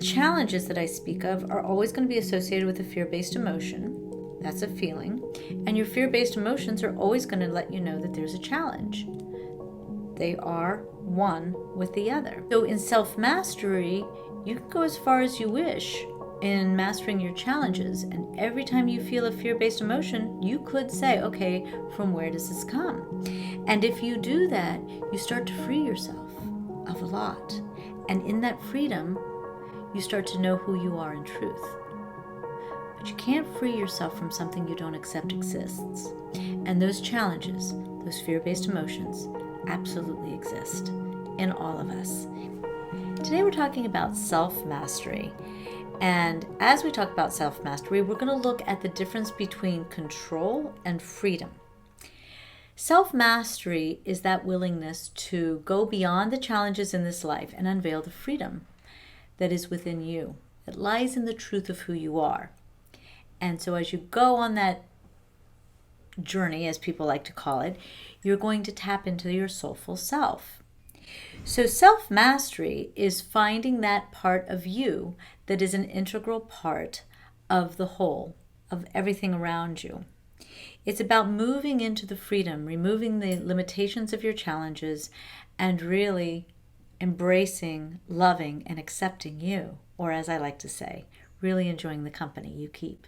The challenges that I speak of are always going to be associated with a fear-based emotion. That's a feeling. And your fear-based emotions are always going to let you know that there's a challenge. They are one with the other. So in self-mastery, you can go as far as you wish in mastering your challenges. And every time you feel a fear-based emotion, you could say, okay, from where does this come? And if you do that, you start to free yourself of a lot. And in that freedom, you start to know who you are in truth. But you can't free yourself from something you don't accept exists. And those challenges, those fear-based emotions, absolutely exist in all of us. Today we're talking about self-mastery. And as we talk about self-mastery, we're going to look at the difference between control and freedom. Self-mastery is that willingness to go beyond the challenges in this life and unveil the freedom that is within you. It lies in the truth of who you are. And so as you go on that journey, as people like to call it, you're going to tap into your soulful self. So self-mastery is finding that part of you that is an integral part of the whole, of everything around you. It's about moving into the freedom, removing the limitations of your challenges, and really embracing, loving, and accepting you, or as I like to say, really enjoying the company you keep.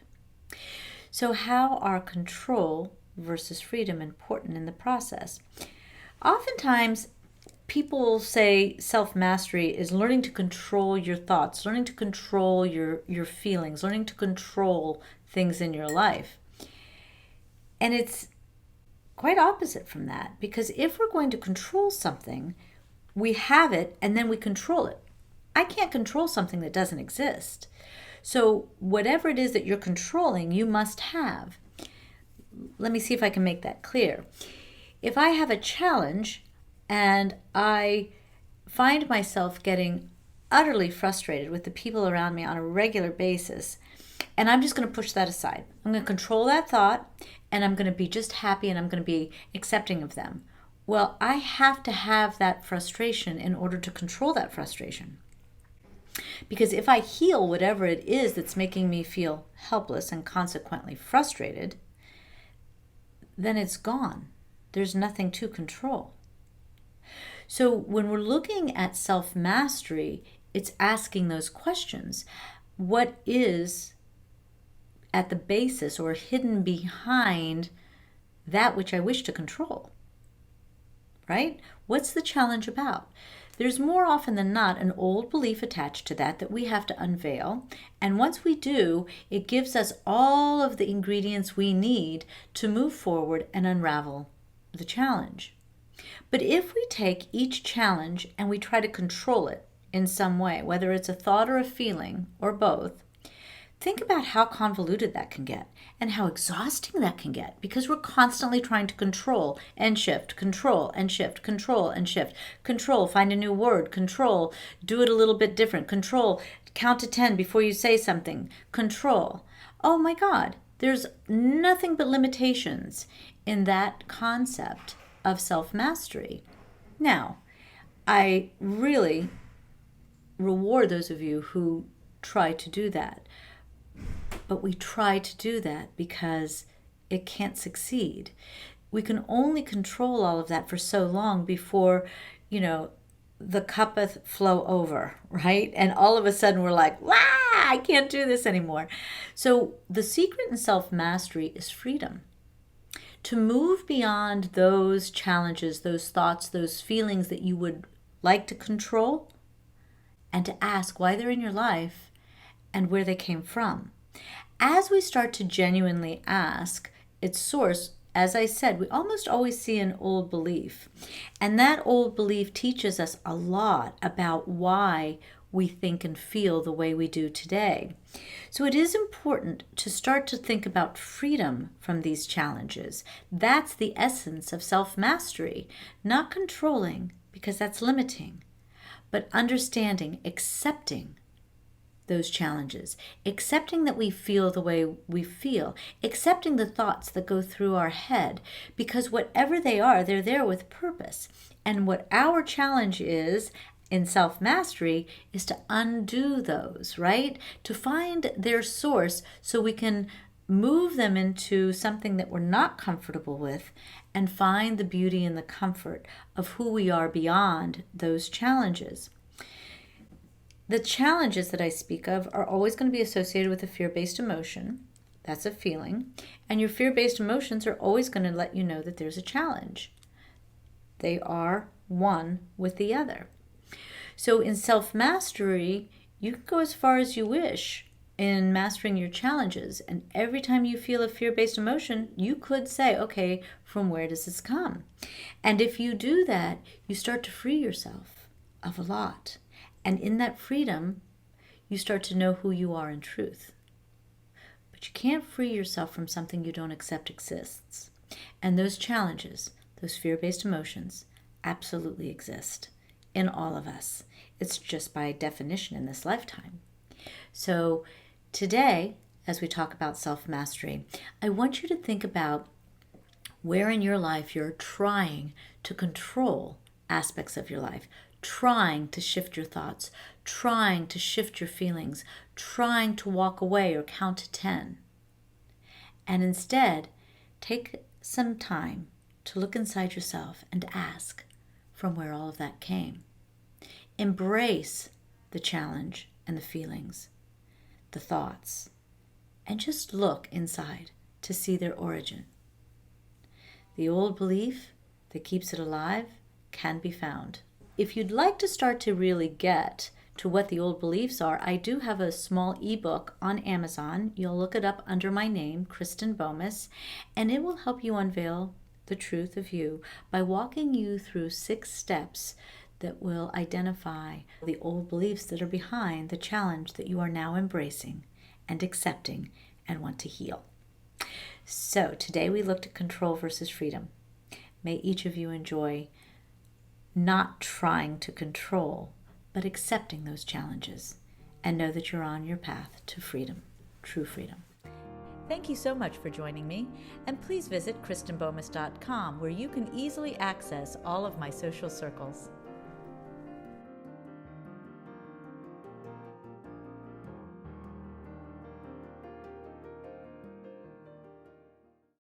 So how are control versus freedom important in the process? Oftentimes, people say self-mastery is learning to control your thoughts, learning to control your feelings, learning to control things in your life. And it's quite opposite from that, because if we're going to control something, we have it and then we control it. I can't control something that doesn't exist. So whatever it is that you're controlling, you must have. Let me see if I can make that clear. If I have a challenge and I find myself getting utterly frustrated with the people around me on a regular basis, and I'm just going to push that aside. I'm going to control that thought, and I'm going to be just happy, and I'm going to be accepting of them. Well, I have to have that frustration in order to control that frustration. Because if I heal whatever it is that's making me feel helpless and consequently frustrated, then it's gone. There's nothing to control. So when we're looking at self-mastery, it's asking those questions. What is at the basis or hidden behind that which I wish to control? Right? What's the challenge about? There's more often than not an old belief attached to that we have to unveil. And once we do, it gives us all of the ingredients we need to move forward and unravel the challenge. But if we take each challenge and we try to control it in some way, whether it's a thought or a feeling or both, think about how convoluted that can get and how exhausting that can get, because we're constantly trying to control and shift, control and shift, control and shift, control, find a new word, control, do it a little bit different, control, count to 10 before you say something, control. Oh my God, there's nothing but limitations in that concept of self-mastery. Now, I really reward those of you who try to do that. But we try to do that because it can't succeed. We can only control all of that for so long before, the cuppeth flow over, right? And all of a sudden we're like, wow, I can't do this anymore. So the secret in self-mastery is freedom. To move beyond those challenges, those thoughts, those feelings that you would like to control, and to ask why they're in your life and where they came from. As we start to genuinely ask its source, as I said, we almost always see an old belief. And that old belief teaches us a lot about why we think and feel the way we do today. So it is important to start to think about freedom from these challenges. That's the essence of self-mastery, not controlling, because that's limiting, but understanding, accepting those challenges, accepting that we feel the way we feel, accepting the thoughts that go through our head, because whatever they are, they're there with purpose. And what our challenge is in self-mastery is to undo those, right? To find their source so we can move them into something that we're not comfortable with and find the beauty and the comfort of who we are beyond those challenges. The challenges that I speak of are always going to be associated with a fear-based emotion. That's a feeling. And your fear-based emotions are always going to let you know that there's a challenge. They are one with the other. So in self-mastery, you can go as far as you wish in mastering your challenges. And every time you feel a fear-based emotion, you could say, okay, from where does this come? And if you do that, you start to free yourself of a lot. And in that freedom, you start to know who you are in truth. But you can't free yourself from something you don't accept exists. And those challenges, those fear-based emotions, absolutely exist in all of us. It's just by definition in this lifetime. So today, as we talk about self-mastery, I want you to think about where in your life you're trying to control aspects of your life, trying to shift your thoughts, trying to shift your feelings, trying to walk away or count to 10. And instead, take some time to look inside yourself and ask from where all of that came. Embrace the challenge and the feelings, the thoughts, and just look inside to see their origin. The old belief that keeps it alive can be found. If you'd like to start to really get to what the old beliefs are, I do have a small ebook on Amazon. You'll look it up under my name, Kristen Bomas, and it will help you unveil the truth of you by walking you through 6 steps that will identify the old beliefs that are behind the challenge that you are now embracing and accepting and want to heal. So today we looked at control versus freedom. May each of you enjoy not trying to control, but accepting those challenges, and know that you're on your path to freedom, true freedom. Thank you so much for joining me, and please visit KristenBomas.com, where you can easily access all of my social circles.